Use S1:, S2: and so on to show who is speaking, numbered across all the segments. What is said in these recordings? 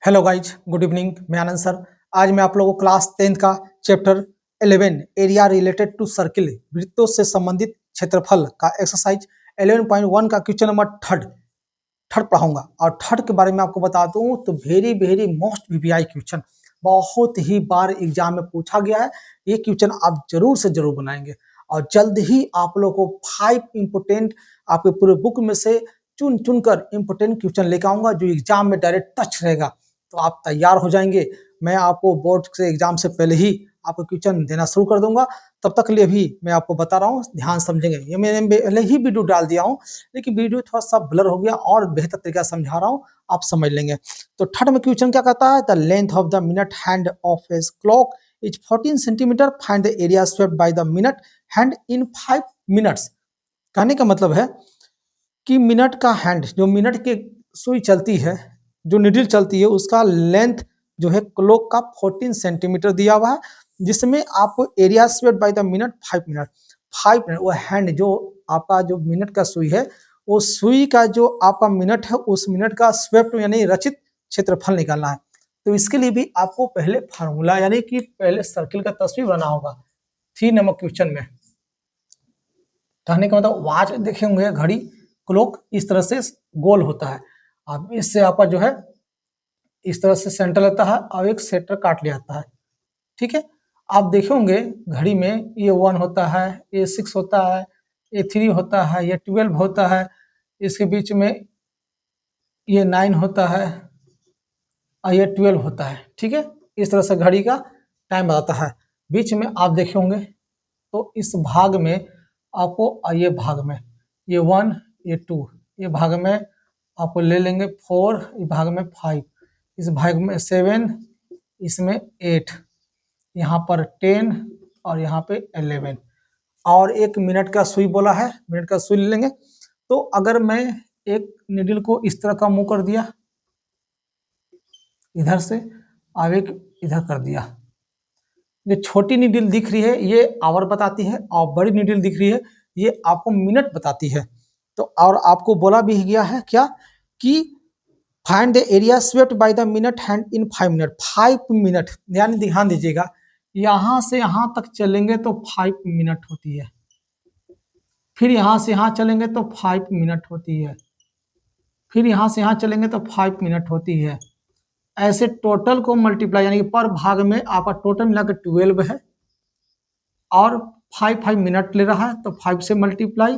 S1: Hello guys, good evening. मैं आनंद sir. आज मैं आप लोगों को क्लास 10th का chapter 11 area related to circle वृत्तों से संबंधित क्षेत्रफल का एक्सरसाइज 11.1 का क्वेश्चन नंबर थर्ड पढ़ाऊंगा। और थर्ड के बारे में आपको बता दूं तो very very most VVI question, बहुत ही बार एग्जाम में पूछा गया है। ये क्वेश्चन आप जरूर से जरूर बनाएंगे और जल्द ही आप लोगों को 5 इंपोर्टेंट आपके पूरे बुक में से चुन चुनकर इंपोर्टेंट क्वेश्चन लेकर आऊंगा जो एग्जाम में डायरेक्ट टच रहेगा। तो आप तैयार हो जाएंगे। मैं आपको बोर्ड से एग्जाम से पहले ही आपको क्वेश्चन देना शुरू कर दूंगा। तब तक के लिए भी मैं आपको बता रहा हूँ, ध्यान समझेंगे। ये मैंने पहले ही वीडियो डाल दिया हूँ, लेकिन वीडियो थोड़ा सा ब्लर हो गया और बेहतर तरीका समझा रहा हूँ, आप समझ लेंगे। तो थर्ड में क्वेश्चन क्या कहता है, the length of the minute hand of a clock is 14 centimetre, find the area swept by the minute hand in 5 minutes. कहने का मतलब है कि मिनट का हैंड, जो मिनट के सुई चलती है, जो निडल चलती है, उसका लेंथ जो है क्लॉक का 14 सेंटीमीटर दिया हुआ है, जिसमें आपको area swept by the minute 5 minute वो हैंड जो आपका जो मिनट का सुई है, वो सुई का जो आपका मिनट है, उस मिनट का स्वेप्ट यानी रचित क्षेत्रफल निकालना है। तो इसके लिए भी आपको पहले फार्मूला यानी कि पहले सर्किल का तस्वीर बनाना होगा 3 नंबर क्वेश्चन में। कहने का मतलब वॉच देखे होंगे, घड़ी क्लॉक इस तरह से गोल होता है। अब इससे आपका जो है इस तरह से सेंटर लेता है और एक सेंटर काट लिया जाता है। ठीक है, आप देखे होंगे घड़ी में ये 1 होता है, ये 6 होता है, ये 3 होता है, ये 12 होता है, इसके बीच में ये 9 होता है और ये 12 होता है। ठीक है, इस तरह से घड़ी का टाइम बताता है। बीच में आप देखे होंगे तो इस भाग में आपको ये भाग में ये 1 ये 2, ये भाग में आपको ले लेंगे 4, इस भाग में 5, इस भाग में 7, इसमें 8, यहाँ पर 10 और यहाँ पे 11 और एक मिनट का सुई बोला है, मिनट का सुई ले लेंगे। तो अगर मैं एक निडल को इस तरह का मुंह कर दिया इधर से और एक इधर कर दिया, ये छोटी नीडल दिख रही है ये आवर बताती है और बड़ी नीडल दिख रही है ये आपको मिनट बताती है। तो और आपको बोला भी गया है क्या कि find the area swept by the minute hand in 5 minute. 5 minute यानी ध्यान दीजिएगा, यहाँ से यहाँ तक चलेंगे तो 5 मिनट होती है, फिर यहाँ से यहाँ चलेंगे तो 5 मिनट होती है, फिर यहाँ से यहाँ चलेंगे तो 5 मिनट होती है। ऐसे टोटल को मल्टीप्लाई यानी कि पर भाग में आपका टोटल मिलाकर 12 है और 5 मिनट ले रहा है, तो 5 से मल्टीप्लाई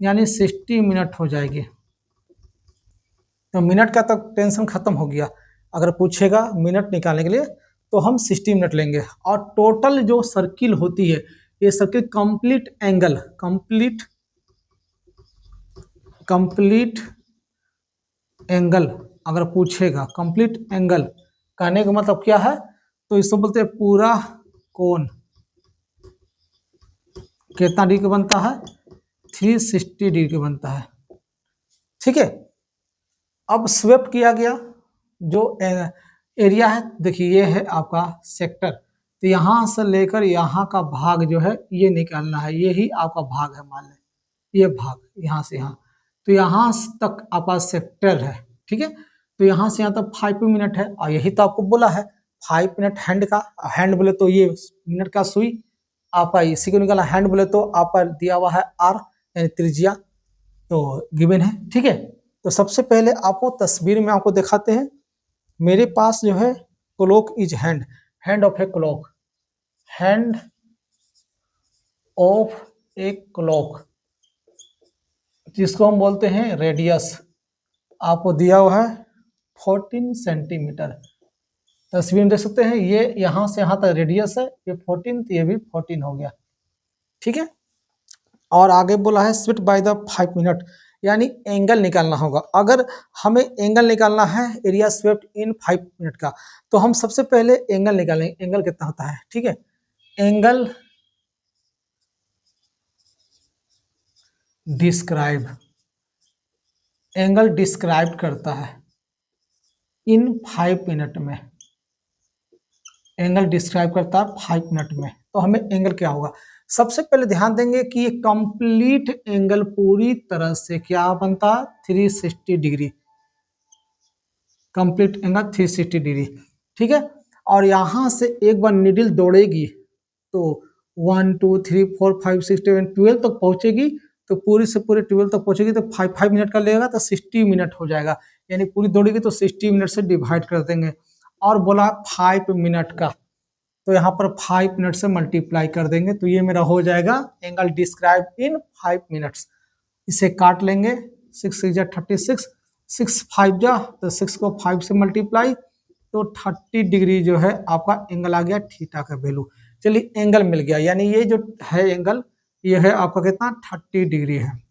S1: यानी 60 मिनट हो जाएगी। तो मिनट का तो टेंशन खत्म हो गया। अगर पूछेगा मिनट निकालने के लिए तो हम 60 मिनट लेंगे। और टोटल जो सर्किल होती है, ये सर्किल कंप्लीट एंगल अगर पूछेगा, कंप्लीट एंगल कहने का मतलब क्या है, तो इसको बोलते हैं पूरा कोण कितना डिग्री का बनता है, 360 डिग्री का बनता है। ठीक है, अब स्वेप्ट किया गया जो एरिया है, देखिए ये है आपका सेक्टर, तो यहाँ से लेकर यहाँ का भाग जो है ये निकालना है, ये ही आपका भाग है। मान लें ये भाग यहाँ से यहाँ, तो यहाँ तक आपका सेक्टर है। ठीक है, तो यहाँ से यहाँ तक 5 मिनट है और यही तो आपको बोला है 5 मिनट हैंड का। हैंड बोले तो ये मिनट का सुई आपका इसी को निकाला, हैंड बोले तो आपका दिया हुआ है आर यानी त्रिज्या, तो गिवन है। ठीक है, तो सबसे पहले आपको तस्वीर में आपको दिखाते हैं। मेरे पास जो है clock is hand of a clock, hand of a clock जिसको हम बोलते हैं रेडियस, आपको दिया हुआ है 14 सेंटीमीटर। तस्वीर में देख सकते हैं ये यहाँ से यहाँ तक रेडियस है, ये 14, तो ये भी 14 हो गया। ठीक है, और आगे बोला है स्वेप्ट बाय द 5 मिनट यानी एंगल निकालना होगा। अगर हमें एंगल निकालना है एरिया स्वेप्ट इन 5 मिनट का, तो हम सबसे पहले एंगल निकालेंगे। एंगल कितना होता है, ठीक है, एंगल डिस्क्राइब करता है इन 5 मिनट में, एंगल डिस्क्राइब करता है 5 मिनट में। तो हमें एंगल क्या होगा, सबसे पहले ध्यान देंगे कि ये कंप्लीट एंगल पूरी तरह से क्या बनता है, 360 डिग्री। Complete angle 360 degree. ठीक है, और यहाँ से एक बार नीडल दौड़ेगी तो 1 2 3 4 5 6 7 12 तक पहुंचेगी, तो पूरी से पूरी 12 तक पहुंचेगी तो 5 मिनट का लगेगा, तो 60 मिनट हो जाएगा। यानी पूरी दौड़ेगी तो 60 मिनट से डिवाइड कर देंगे, और बोला 5 मिनट का, तो यहाँ पर 5 मिनट से मल्टीप्लाई कर देंगे, तो ये मेरा हो जाएगा एंगल डिस्क्राइब इन 5 मिनट्स। इसे काट लेंगे, 6 6 जा 36, 6 5 जा तो 6 को 5 से मल्टीप्लाई, तो 30 डिग्री जो है आपका एंगल आ गया थीटा का वैल्यू। चलिए एंगल मिल गया, यानी ये जो है एंगल ये है आपका कितना 30 डिग्री है,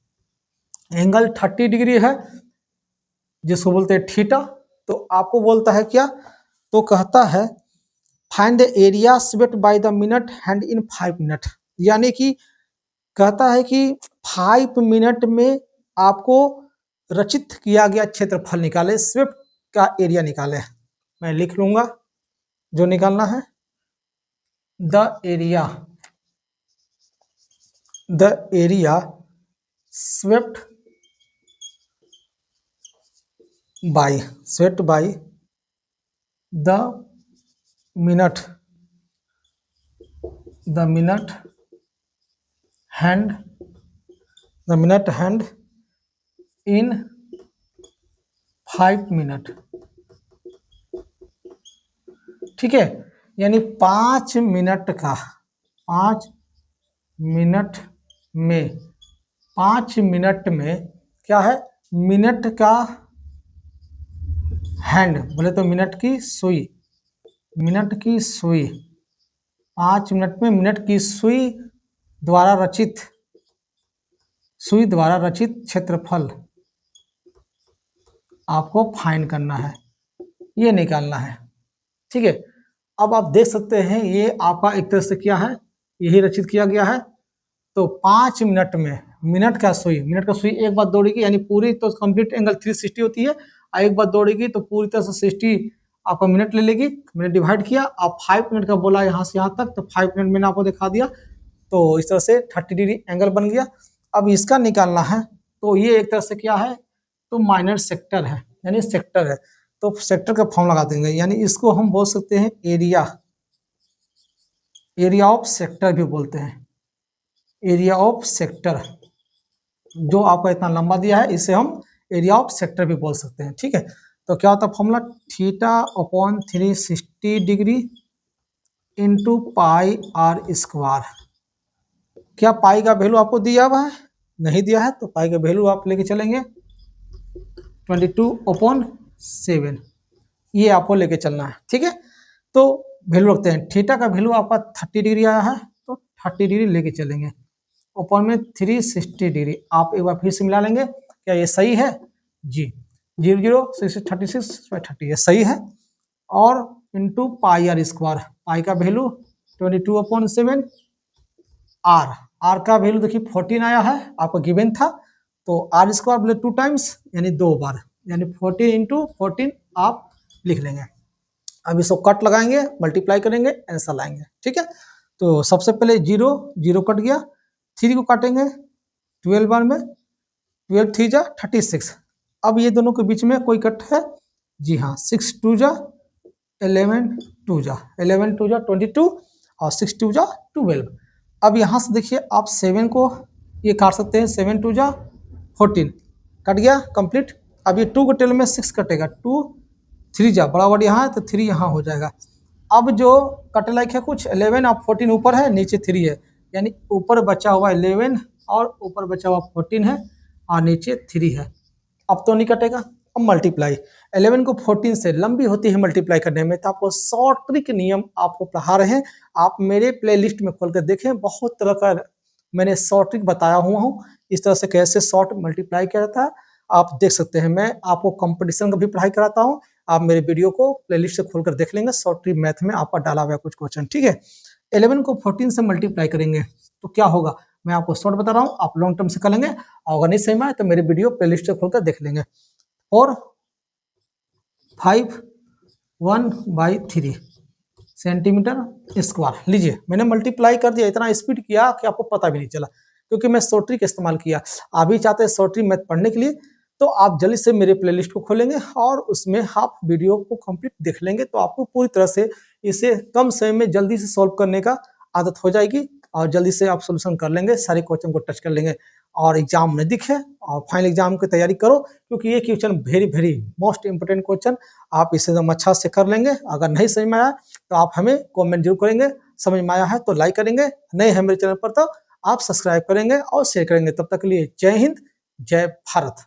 S1: एंगल 30 डिग्री है जिसको बोलते हैं थीटा। तो आपको बोलता है क्या, तो कहता है find the area swept by the minute hand in 5 minute, यानी कि कहता है कि 5 मिनट में आपको रचित किया गया क्षेत्रफल निकाले, स्वेप्ट का एरिया निकाले। मैं लिख लूंगा जो निकालना है, the area swept by the minute hand in 5 minute. ठीक है, यानी 5 मिनट का 5 मिनट में क्या है, मिनट का हैंड बोले तो मिनट की सुई 5 मिनट में मिनट की सुई द्वारा रचित क्षेत्रफल आपको फाइंड करना है, ये निकालना है। ठीक है, अब आप देख सकते हैं ये आपका एक तरह से क्या है, यही रचित किया गया है। तो 5 मिनट में मिनट का सुई एक बार दौड़ेगी, यानी पूरी तो कंप्लीट एंगल 360 होती है, और एक बार दौड़ेगी तो पूरी तरह से 60 आपका मिनट ले लेगी, मिनट डिवाइड किया, आप 5 मिनट का बोला यहाँ से यहाँ तक, तो 5 मिनट मैंने आपको दिखा दिया, तो इस तरह से 30 डिग्री एंगल बन गया। अब इसका निकालना है, तो ये एक तरह से क्या है, तो माइनर सेक्टर है, यानी सेक्टर है, तो सेक्टर का फॉर्म लगा देंगे, यानी इसको हम बोल सकते हैं एरिया ऑफ सेक्टर भी बोलते हैं, एरिया ऑफ सेक्टर जो आपका इतना लंबा दिया है इसे हम एरिया ऑफ सेक्टर भी बोल सकते हैं। ठीक है, तो क्या होता है formula, theta upon 360 degree into pi r square. क्या पाई का वैल्यू आपको दिया हुआ है, नहीं दिया है, तो पाई का वैल्यू आप लेके चलेंगे 22/7, ये आपको लेके चलना है। ठीक है, तो वैल्यू रखते हैं, थीटा का वैल्यू आपका 30 डिग्री आया है, तो 30 डिग्री लेके चलेंगे, ऊपर में 360 डिग्री आप एक बार फिर से मिला लेंगे, क्या ये सही है जी, 0 0 6 36 30 ये सही है, और इंटू पाई आर स्क्वायर, पाई का वैल्यू 22/7, आर का वैल्यू देखिए 14 आया है, आपको गिवन था, तो आर स्क्वायर बोले 2 टाइम्स यानी 2 बार, यानी 14 इंटू 14 आप लिख लेंगे। अब इसको कट लगाएंगे, मल्टीप्लाई करेंगे, आंसर लाएंगे। ठीक है, तो सबसे पहले 0 कट गया, 3 को काटेंगे 12 बार में, 12 3 जा 36, अब ये दोनों के बीच में कोई कट है, जी हाँ, 6 2 जा 11 2 जा 22 और 6 2 जा 12। अब यहाँ से देखिए आप 7 को ये काट सकते हैं, 7 2 जा 14 कट गया कंप्लीट। अब ये 2 को टेल में 6 कटेगा, 2 3 जा बड़ा वर्ड यहाँ है तो 3 यहाँ हो जाएगा। अब जो कट लाइक है कुछ 11 और 14 ऊपर है, नीचे 3 है, यानी ऊपर बचा हुआ 11 और ऊपर बचा हुआ 14 है और नीचे 3 है। अब तो नहीं कटेगा, अब मल्टीप्लाई 11 को 14 से लंबी होती है मल्टीप्लाई करने में, तो आपको शॉर्ट ट्रिक नियम आपको पढ़ा रहे हैं, आप मेरे प्लेलिस्ट में खोल कर देखें, बहुत तरह का मैंने शॉर्ट ट्रिक बताया हुआ हूँ, इस तरह से कैसे शॉर्ट मल्टीप्लाई किया जाता है आप देख सकते हैं। मैं आपको कंपटीशन का भी पढ़ाई कराता हूँ, आप मेरे वीडियो को प्लेलिस्ट से खोलकर देख लेंगे, शॉर्ट ट्रिक मैथ में आपका डाला हुआ कुछ क्वेश्चन। ठीक है, 11 को 14 से मल्टीप्लाई करेंगे तो क्या होगा, मैं आपको शॉर्ट बता रहा हूँ, आप लॉन्ग टर्म से कर लेंगे, और अगर नहीं सही में आए तो मेरे वीडियो प्लेलिस्ट से खोलकर देख लेंगे। और 5/1/3 सेंटीमीटर स्क्वायर, लीजिए मैंने मल्टीप्लाई कर दिया, इतना स्पीड किया कि आपको पता भी नहीं चला, क्योंकि मैं शॉर्ट ट्रिक इस्तेमाल किया। आप भी चाहते हैं शॉर्ट ट्रिक मैथ पढ़ने के लिए तो आप जल्दी से मेरे प्लेलिस्ट को खोलेंगे और उसमें आप वीडियो को कंप्लीट देख लेंगे, तो आपको पूरी तरह से इसे कम समय में जल्दी से सॉल्व करने का आदत हो जाएगी और जल्दी से आप सोल्यूशन कर लेंगे, सारे क्वेश्चन को टच कर लेंगे और एग्जाम नजदीक है और फाइनल एग्जाम की तैयारी करो, क्योंकि ये question very very most important question, आप इसे एकदम अच्छा से कर लेंगे। अगर नहीं समझ में आया तो आप हमें कमेंट जरूर करेंगे, समझ में आया है तो लाइक करेंगे, नए हैं मेरे चैनल पर तो आप सब्सक्राइब करेंगे और शेयर करेंगे। तब तक के लिए जय हिंद, जय भारत।